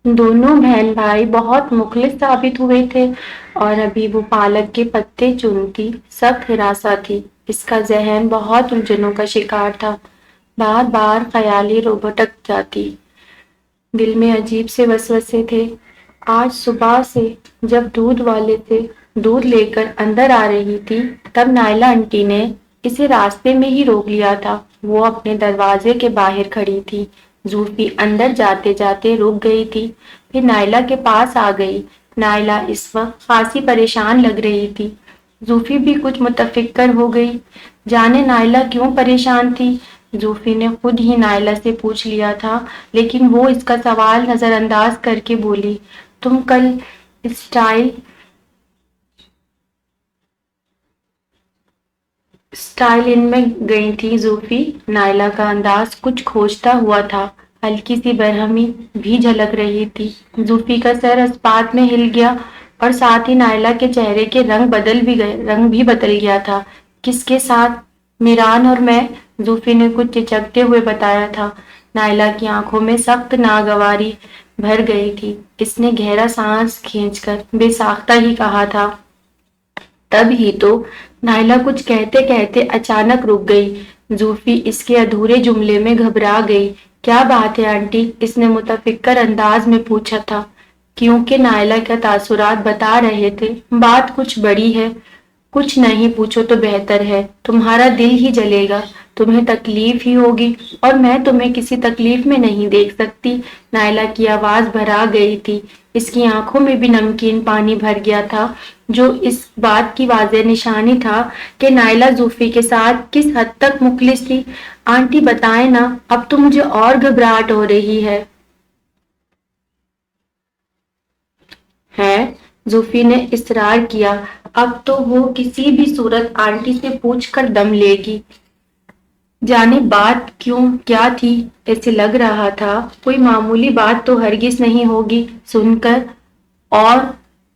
دونوں بہن بھائی بہت مخلص ثابت ہوئے تھے اور ابھی وہ پالک کے پتے چنتی سخت ہراساں تھی۔ اس کا ذہن بہت الجھنوں کا شکار تھا، بار بار خیالی بھٹک جاتی، دل میں عجیب سے وسوسے تھے۔ آج صبح سے جب دودھ والے سے دودھ لے کر اندر آ رہی تھی تب نائلہ آنٹی نے اسے راستے میں ہی روک لیا تھا۔ وہ اپنے دروازے کے باہر کھڑی تھی۔ زوفی اندر جاتے جاتے رک گئی تھی، پھر نائلہ کے پاس آ گئی۔ نائلہ اس وقت خاصی پریشان لگ رہی تھی۔ زوفی بھی کچھ متفکر ہو گئی، جانے نائلہ کیوں پریشان تھی۔ زوفی نے خود ہی نائلہ سے پوچھ لیا تھا، لیکن وہ اس کا سوال نظر انداز کر کے بولی، تم کل اسٹائل ان میں گئی تھی زوفی؟ نائلہ کا انداز کچھ کھوجتا ہوا تھا، ہلکی سی برہمی بھی جھلک رہی تھی۔ زوفی کا سر اسپات میں ہل گیا اور ساتھ ہی نائلہ کے چہرے کے رنگ بھی بدل گیا تھا۔ کس کے ساتھ؟ میران اور میں، زوفی نے کچھ چچکتے ہوئے بتایا تھا۔ نائلہ کی آنکھوں میں سخت ناگواری بھر گئی تھی۔ اس نے گہرا سانس کھینچ کر بے ساختہ ہی کہا تھا۔ تب ہی تو۔ نائلہ کچھ کہتے کہتے اچانک رک گئی۔ زوفی اس کے ادھورے جملے میں گھبرا گئی۔ کیا بات ہے آنٹی؟ اس نے متفکر انداز میں پوچھا تھا، کیونکہ نائلہ کے تاثرات بتا رہے تھے بات کچھ بڑی ہے۔ کچھ نہیں پوچھو تو بہتر ہے، تمہارا دل ہی جلے گا، تمہیں تکلیف ہی ہوگی، اور میں تمہیں کسی تکلیف میں نہیں دیکھ سکتی۔ نائلہ کی آواز بھرا گئی تھی، اس کی آنکھوں میں بھی نمکین پانی بھر گیا تھا، جو اس بات کی واضح نشانی تھا کہ نائلہ زوفی کے ساتھ کس حد تک مخلص تھی۔ آنٹی بتائیں نا، اب تو مجھے اور گھبراہٹ ہو رہی ہے۔ زوفی نے اصرار کیا، اب تو وہ کسی بھی صورت آنٹی سے پوچھ کر دم لے گی۔ جانے بات کیا تھی؟ ایسے لگ رہا تھا کوئی معمولی بات تو ہرگز نہیں ہوگی۔ سن کر اور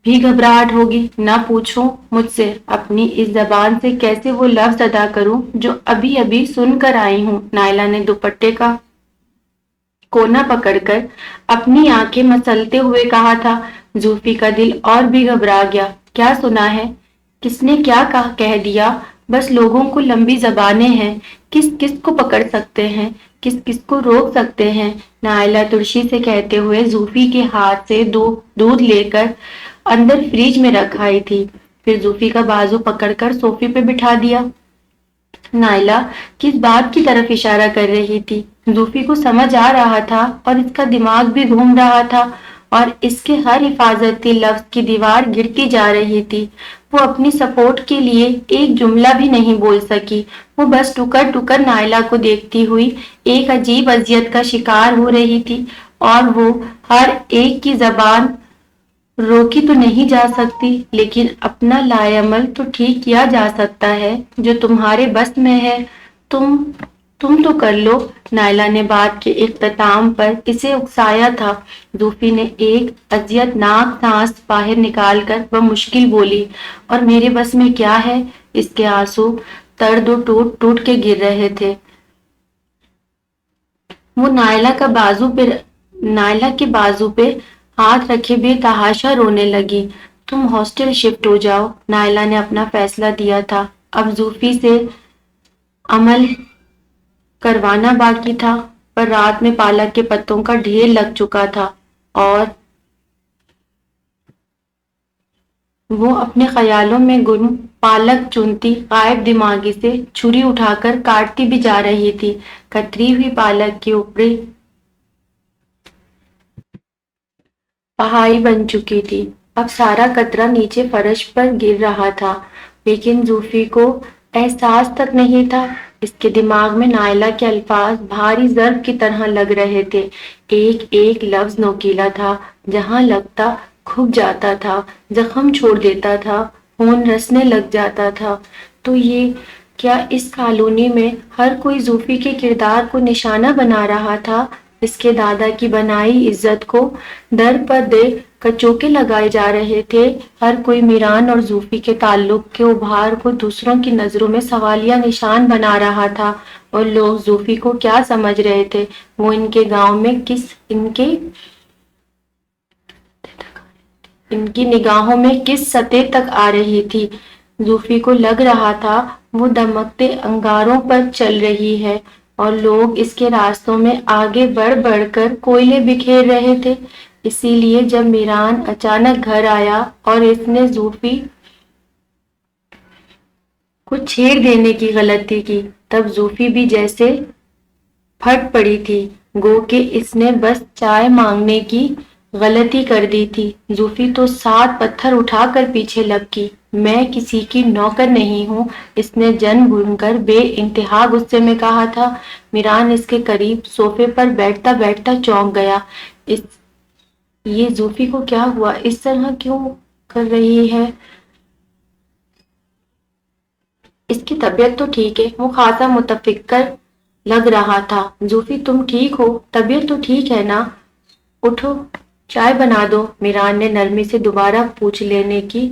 بھی گھبراہٹ ہوگی۔ نہ پوچھو مجھ سے، اپنی اس زبان سے کیسے وہ لفظ ادا کروں جو ابھی ابھی سن کر آئی ہوں۔ نائلہ نے دوپٹے کا کونا پکڑ کر اپنی آنکھیں مسلتے ہوئے کہا تھا۔ زوفی کا دل اور بھی گھبرا گیا۔ کیا سنا ہے؟ کس نے کیا کہہ دیا؟ بس لوگوں کو لمبی زبانیں ہیں، کس کس کو پکڑ سکتے ہیں، کس کس کو روک سکتے ہیں۔ نائلہ ترشی سے کہتے ہوئے زوفی کے ہاتھ سے دودھ لے کر اندر فریج میں رکھ آئی تھی، پھر زوفی کا بازو پکڑ کر صوفے پہ بٹھا دیا۔ نائلہ کس بات کی طرف اشارہ کر رہی تھی؟ زوفی کو سمجھ آ رہا تھا اور اس کا دماغ بھی گھوم رہا تھا اور اس کے ہر حفاظتی لفظ کی دیوار گرتی جا رہی تھی۔ وہ اپنی سپورٹ کے لیے ایک جملہ بھی نہیں بول سکی۔ وہ بس ٹکر ٹکر نائلہ کو دیکھتی ہوئی ایک عجیب اذیت کا شکار ہو رہی تھی، اور وہ ہر ایک کی زبان روکی تو نہیں جا سکتی، لیکن اپنا لائعمل تو ٹھیک کیا جا سکتا ہے۔ جو تمہارے بس میں ہے تم تو کر لو۔ نائلہ نے بات کے اختتام پر اسے اکسایا تھا۔ زوفی نے ایک اذیت ناک سانس باہر نکال کر بمشکل بولی، اور میرے بس میں کیا ہے؟ اس کے آنسو تر دو ٹوٹ ٹوٹ کے گر رہے تھے۔ وہ نائلہ کے بازو پہ ہاتھ رکھے بے تحاشا رونے لگی۔ تم ہاسٹل شفٹ ہو جاؤ، نائلہ نے اپنا فیصلہ دیا تھا۔ اب زوفی سے عمل کروانا باقی تھا، پر رات میں پالک کے پتوں کا ڈھیر لگ چکا تھا اور وہ اپنے خیالوں میں گم پالک چنتی غائب دماغی سے چھری اٹھا کر کاٹتی بھی جا رہی تھی۔ کتری ہوئی پالک کی اوپری پہائی بن چکی تھی، اب سارا قطرہ نیچے فرش پر گر رہا تھا، لیکن زوفی کو احساس تک نہیں تھا۔ اس کے دماغ میں نائلہ کے الفاظ بھاری ضرب کی طرح لگ رہے تھے، ایک ایک لفظ نوکیلا تھا، جہاں لگتا کھب جاتا تھا، زخم چھوڑ دیتا تھا، خون رسنے لگ جاتا تھا۔ تو یہ کیا اس کالونی میں ہر کوئی زوفی کے کردار کو نشانہ بنا رہا تھا؟ اس کے دادا کی بنائی عزت کو در پر دے کر چوکے لگائے جا رہے تھے۔ ہر کوئی میران اور زوفی کے تعلق کے ابھار کو دوسروں کی نظروں میں سوالیہ نشان بنا رہا تھا، اور لوگ زوفی کو کیا سمجھ رہے تھے، وہ ان کے گاؤں میں ان کی نگاہوں میں کس سطح تک آ رہی تھی۔ زوفی کو لگ رہا تھا وہ دمکتے انگاروں پر چل رہی ہے، اور لوگ اس کے راستوں میں آگے بڑھ بڑھ کر کوئلے بکھیر رہے تھے۔ اسی لیے جب میران اچانک گھر آیا اور اس نے زوفی کو چھیڑ دینے کی غلطی کی، تب زوفی بھی جیسے پھٹ پڑی تھی، گو کہ اس نے بس چائے مانگنے کی غلطی کر دی تھی۔ زوفی تو 7 پتھر اٹھا کر پیچھے لپکی۔ میں کسی کی نوکر نہیں ہوں، اس نے جن بھن کر بے انتہا غصے میں کہا تھا۔ میران اس کے قریب صوفے پر بیٹھتا بیٹھتا چونک گیا۔ یہ زوفی کو کیا ہوا؟ اس طرح کیوں کر رہی ہے؟ اس کی طبیعت تو ٹھیک ہے، وہ خاصا متفکر لگ رہا تھا۔ زوفی تم ٹھیک ہو؟ طبیعت تو ٹھیک ہے نا؟ اٹھو چائے بنا دو۔ میران نے نرمی سے دوبارہ پوچھ لینے کی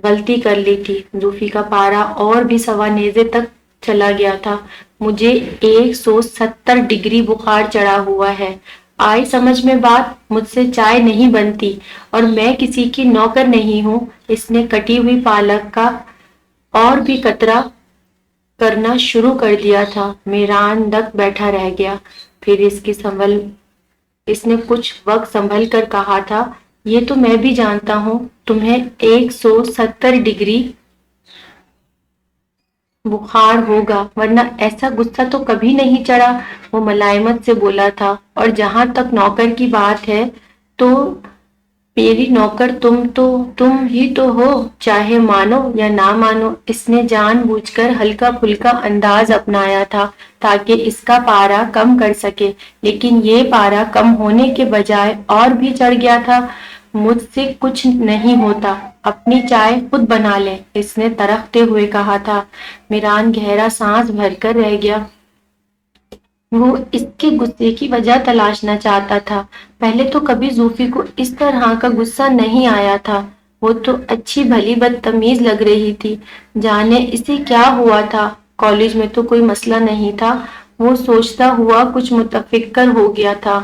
غلطی کر لی تھی۔ زوفی کا پارا اور بھی سوا نیزے تک چلا گیا تھا۔ مجھے 170 ڈگری بخار چڑھا ہوا ہے۔ آئی سمجھ میں بات؟ مجھ سے چائے نہیں بنتی، اور میں کسی کی نوکر نہیں ہوں۔ اس نے کٹی ہوئی پالک کا اور بھی قطرہ کرنا شروع کر دیا تھا۔ میران دک بیٹھا رہ گیا۔ پھر اس نے کچھ وقت سنبھل کر کہا تھا، یہ تو میں بھی جانتا ہوں تمہیں 170 ڈگری بخار ہوگا، ورنہ ایسا غصہ تو کبھی نہیں چڑھا۔ وہ ملائمت سے بولا تھا، اور جہاں تک نوکر کی بات ہے تو میری نوکر تم ہی تو ہو، چاہے مانو یا نہ مانو۔ اس نے جان بوجھ کر ہلکا پھلکا انداز اپنایا تھا تاکہ اس کا پارا کم کر سکے، لیکن یہ پارا کم ہونے کے بجائے اور بھی چڑھ گیا تھا۔ مجھ سے کچھ نہیں ہوتا، اپنی چائے خود بنا لیں، اس نے ترختے ہوئے کہا تھا۔ میران گہرا سانس بھر کر رہ گیا۔ وہ اس کے غصے کی وجہ تلاشنا چاہتا تھا۔ پہلے تو کبھی زوفی کو اس طرح کا غصہ نہیں آیا تھا۔ وہ تو اچھی بھلی بدتمیز لگ رہی تھی۔ جانے اسے کیا ہوا تھا؟ کالج میں تو کوئی مسئلہ نہیں تھا، وہ سوچتا ہوا کچھ متفکر ہو گیا تھا۔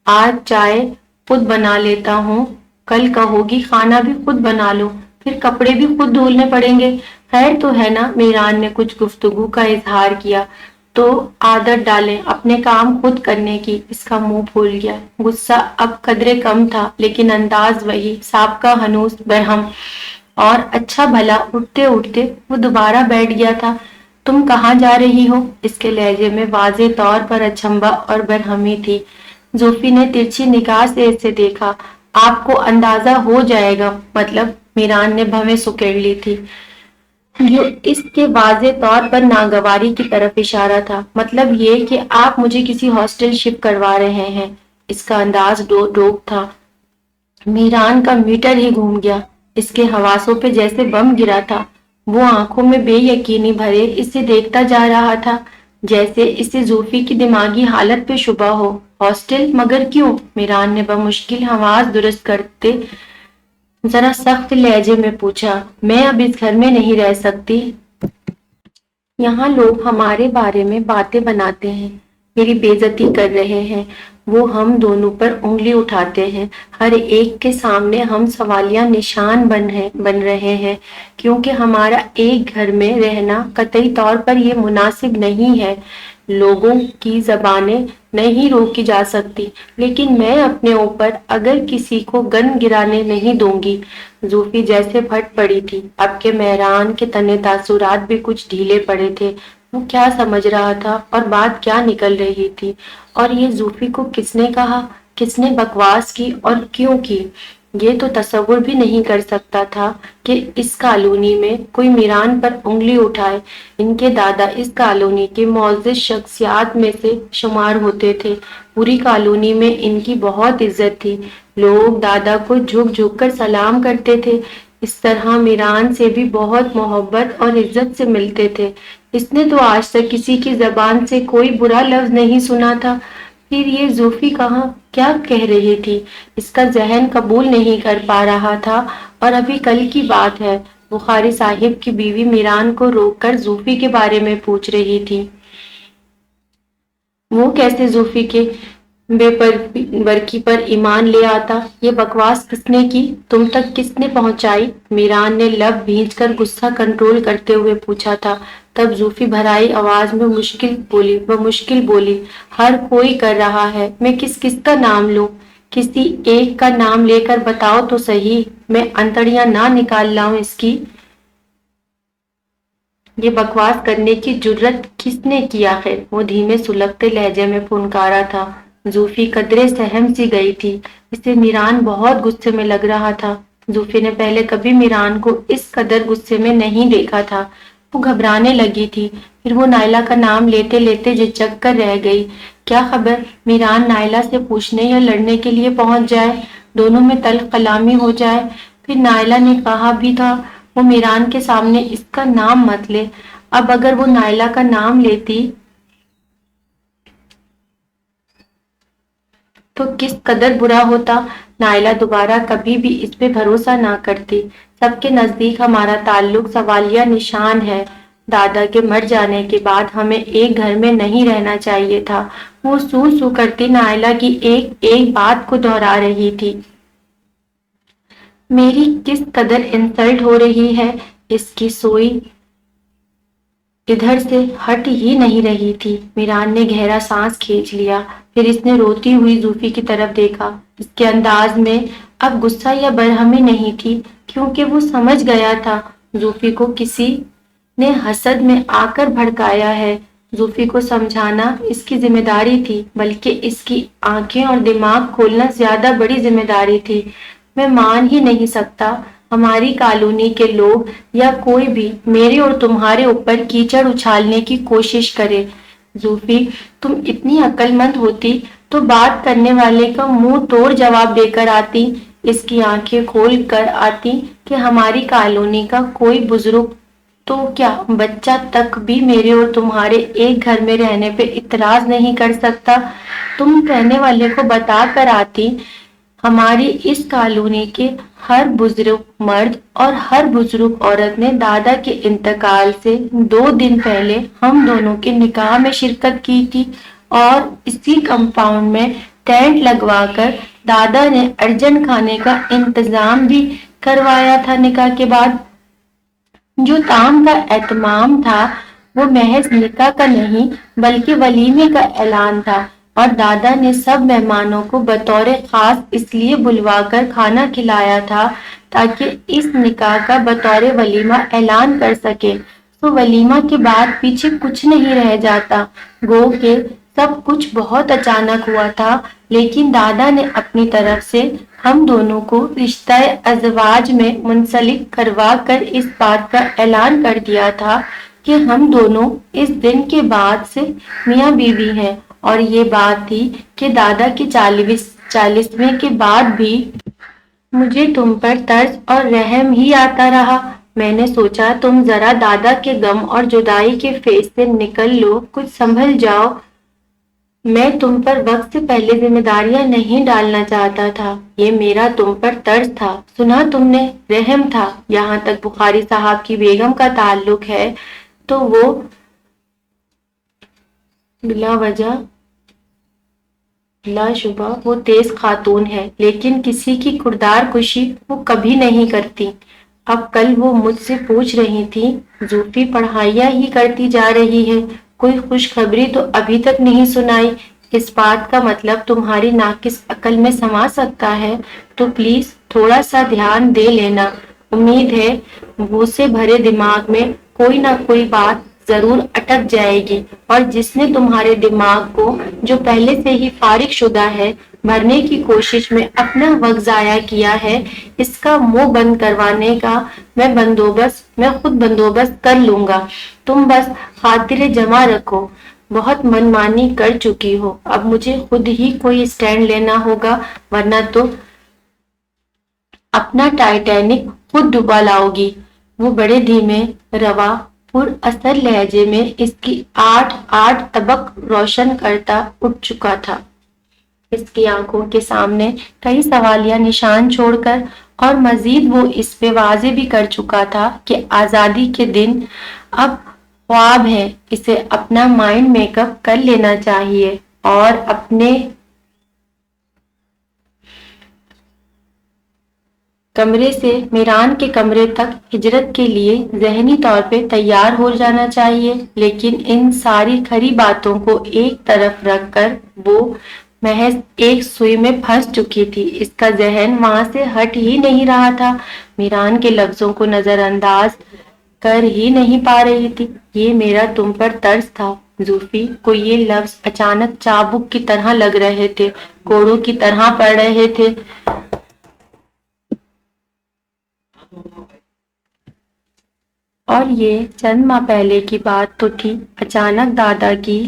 آج چائے خود بنا لیتا ہوں، کل کہوگی کھانا بھی خود بنا لو، پھر کپڑے بھی خود دھولنے پڑیں گے۔ خیر تو ہے نا؟ میران نے کچھ گفتگو کا اظہار کیا۔ تو عادت ڈالیں اپنے کام خود کرنے کی۔ اس کا منہ پھول گیا۔ غصہ اب قدرے کم تھا، لیکن انداز وہی، سابقہ ہنوز برہم اور اچھا بھلا۔ اٹھتے اٹھتے وہ دوبارہ بیٹھ گیا تھا۔ تم کہاں جا رہی ہو؟ اس کے لہجے میں واضح طور پر اچنبھا اور برہمی تھی۔ زوفی نے ترچھی نگاہ سے اسے دیکھا۔ آپ کو اندازہ ہو جائے گا، مطلب؟ میران نے بھویں سکیڑ لی تھی، جو اس کے واضح طور پر ناگواری کی طرف اشارہ تھا۔ مطلب یہ کہ آپ مجھے کسی ہاسٹل شفٹ کروا رہے ہیں؟ اس کا انداز ڈوک تھا۔ میران کا میٹر ہی گھوم گیا۔ اس کے حواسوں پہ جیسے بم گرا تھا۔ وہ آنکھوں میں بے یقینی بھرے اسے دیکھتا جا رہا تھا، جیسے اسے زوفی کی دماغی حالت پہ شبہ ہو۔ ہاسٹل؟ مگر کیوں؟ میران نے بمشکل حواس درست کرتے ذرا سخت لہجے میں پوچھا۔ میں اب اس گھر میں نہیں رہ سکتی۔ یہاں لوگ ہمارے بارے میں باتیں بناتے ہیں، میری بے عزتی کر رہے ہیں، وہ ہم دونوں پر انگلی اٹھاتے ہیں، ہر ایک کے سامنے ہم سوالیہ نشان بن رہے ہیں، کیونکہ ہمارا ایک گھر میں رہنا قطعی طور پر یہ مناسب نہیں ہے۔ لوگوں کی زبانیں نہیں روکی جا سکتی، لیکن میں اپنے اوپر اگر کسی کو گند گرانے نہیں دوں گی۔ زوفی جیسے پھٹ پڑی تھی۔ اب کے میران کے تنے تاثرات بھی کچھ ڈھیلے پڑے تھے۔ وہ کیا سمجھ رہا تھا اور بات کیا نکل رہی تھی؟ اور یہ زوفی کو کس نے کہا؟ کس نے بکواس کی اور کیوں کی؟ یہ تو تصور بھی نہیں کر سکتا تھا کہ اس کالونی میں کوئی میران پر انگلی اٹھائے۔ ان کے دادا اس کالونی کے معزز شخصیات میں سے شمار ہوتے تھے۔ پوری کالونی میں ان کی بہت عزت تھی، لوگ دادا کو جھک جھک کر سلام کرتے تھے۔ اس طرح میران سے بھی بہت محبت اور عزت سے ملتے تھے۔ اس نے تو آج تک کسی کی زبان سے کوئی برا لفظ نہیں سنا تھا۔ پھر یہ زوفی کہاں کیا کہہ رہی تھی؟ اس کا ذہن قبول نہیں کر پا رہا تھا، اور ابھی کل کی بات ہے، بخاری صاحب کی بیوی میران کو روک کر زوفی کے بارے میں پوچھ رہی تھی۔ وہ کیسے زوفی کے بے برکی پر ایمان لے آتا؟ یہ بکواس کس نے کی؟ تم تک کس نے پہنچائی؟ میران نے لب بھینچ کر غصہ کنٹرول کرتے ہوئے پوچھا تھا۔ تب زوفی بھرائی آواز میں مشکل بولی، ہر کوئی کر رہا ہے، میں کس کا نام لوں؟ کسی ایک کا نام لے کر بتاؤ تو صحیح، میں انتڑیاں نہ نکال لاؤں اس کی۔ یہ بکواس کرنے کی جرت کس نے کی آخر؟ وہ دھیمے سلگتے لہجے میں پھنکارا تھا۔ زوفی قدرے سہم سی گئی تھی، اسے میران بہت غصے میں لگ رہا تھا۔ زوفی نے پہلے کبھی میران کو اس قدر غصے میں نہیں دیکھا تھا۔ وہ گھبرانے لگی تھی، پھر وہ نائلہ کا نام لیتے لیتے جھجک کر رہ گئی۔ کیا خبر میران نائلہ سے پوچھنے یا لڑنے کے لیے پہنچ جائے، دونوں میں تلخ کلامی ہو جائے۔ پھر نائلہ نے کہا بھی تھا وہ میران کے سامنے اس کا نام مت لے۔ اب اگر وہ نائلہ کا نام لیتی تو کس قدر برا ہوتا۔ نائلہ دوبارہ کبھی بھی اس پہ بھروسہ نہ کرتی۔ سب کے نزدیک ہمارا تعلق سوالیہ نشان ہے۔ دادا کے مر جانے کے بعد ہمیں ایک گھر میں نہیں رہنا چاہیے تھا۔ وہ سو کرتی نائلہ کی ایک بات کو دہرا رہی تھی۔ میری کس قدر انسلٹ ہو رہی ہے۔ اس کی سوئی ادھر سے ہٹ ہی نہیں رہی تھی۔ میران نے گہرا سانس کھینچ لیا، پھر اس نے روتی ہوئی زوفی کی طرف دیکھا۔ اس کے انداز میں اب غصہ یا برہمی نہیں تھی، کیونکہ وہ سمجھ گیا تھا زوفی کو کسی نے حسد میں آ کر بھڑکایا ہے۔ زوفی کو سمجھانا اس کی ذمہ داری تھی، بلکہ اس کی آنکھیں اور دماغ کھولنا زیادہ بڑی ذمہ داری تھی۔ میں مان ہی نہیں سکتا ہماری کالونی کے لوگ یا کوئی بھی میرے اور تمہارے اوپر کیچڑ اچھالنے کی کوشش کرے۔ زوفی، تم اتنی عقل مند ہوتی تو بات کرنے والے کا منہ توڑ جواب دے کر آتی، اس کی آنکھیں کھول کر آتی کہ ہماری کالونی کا کوئی بزرگ تو کیا بچہ تک بھی میرے اور تمہارے ایک گھر میں رہنے پہ اعتراض نہیں کر سکتا۔ تم کہنے والے کو بتا کر آتی ہماری اس کالونی کے ہر بزرگ مرد اور ہر بزرگ عورت نے دادا کے انتقال سے 2 دن پہلے ہم دونوں کے نکاح میں شرکت کی تھی، اور اسی کمپاؤنڈ میں ٹینٹ لگوا کر دادا نے ارجن کھانے کا انتظام بھی کروایا تھا۔ نکاح کے بعد جو طعام کا اہتمام تھا وہ محض نکاح کا نہیں بلکہ ولیمے کا اعلان تھا، اور دادا نے سب مہمانوں کو بطور خاص اس لیے بلوا کر کھانا کھلایا تھا تاکہ اس نکاح کا بطور ولیمہ اعلان کر سکے۔ تو ولیمہ کے بعد پیچھے کچھ نہیں رہ جاتا۔ گو کہ سب کچھ بہت اچانک ہوا تھا، لیکن دادا نے اپنی طرف سے ہم دونوں کو رشتہ ازواج میں منسلک کروا کر اس بات کا اعلان کر دیا تھا کہ ہم دونوں اس دن کے بعد سے میاں بیوی ہیں، اور یہ بات تھی کہ دادا کے 40ویں کے بعد بھی مجھے تم پر ترس اور رحم ہی آتا رہا۔ میں نے سوچا تم ذرا دادا کے غم اور جدائی کے فیس سے نکل لو، کچھ سنبھل جاؤ۔ میں تم پر وقت سے پہلے ذمہ داریاں نہیں ڈالنا چاہتا تھا، یہ میرا تم پر ترس تھا۔ سنا تم نے، رحم تھا۔ یہاں تک بخاری صاحب کی بیگم کا تعلق ہے تو وہ بلا وجہ لا شبہ وہ تیز خاتون ہے، لیکن کسی کی کردار کشی وہ کبھی نہیں کرتی۔ اب کل وہ مجھ سے پوچھ رہی تھی زوفی پڑھائیاں ہی کرتی جا رہی ہے، کوئی خوشخبری تو ابھی تک نہیں سنائی۔ اس بات کا مطلب تمہاری ناقص عقل میں سما سکتا ہے، تو پلیز تھوڑا سا دھیان دے لینا۔ امید ہے وہ سے بھرے دماغ میں کوئی نہ کوئی بات ضرور اٹک جائے گی، اور جس نے تمہارے دماغ کو جو پہلے سے ہی فارغ شدہ ہے بھرنے کی کوشش میں اپنا وقت ضائع کیا ہے، اس کا منہ بند کروانے کا میں خود بندوبست کر لوں گا۔ تم بس خاطر جمع رکھو، بہت منمانی کر چکی ہو، اب مجھے خود ہی کوئی اسٹینڈ لینا ہوگا، ورنہ تو اپنا ٹائٹینک خود ڈبا لاؤ گی۔ وہ بڑے دھیمے روا پر اثر لہجے میں اس کی آٹھ طبق روشن کرتا اٹھ چکا تھا۔ اس کی آنکھوں کے سامنے کئی سوالیہ نشان چھوڑ کر، اور مزید وہ اس پہ واضح بھی کر چکا تھا کہ آزادی کے دن اب خواب ہے۔ اسے اپنا مائنڈ میک اپ کر لینا چاہیے اور اپنے کمرے سے میران کے کمرے تک ہجرت کے لیے ذہنی طور پہ تیار ہو جانا چاہیے۔ لیکن ان ساری کھری باتوں کو ایک طرف رکھ کر وہ محض ایک سوئی میں پھنس چکی تھی۔ اس کا ذہن وہاں سے ہٹ ہی نہیں رہا تھا، میران کے لفظوں کو نظر انداز کر ہی نہیں پا رہی تھی۔ یہ میرا تم پر ترس تھا زوفی کو یہ لفظ اچانک چابک کی طرح لگ رہے تھے، کوڑوں کی طرح پڑ رہے تھے۔ اور یہ چند ماہ پہلے کی بات تو تھی۔ اچانک دادا کی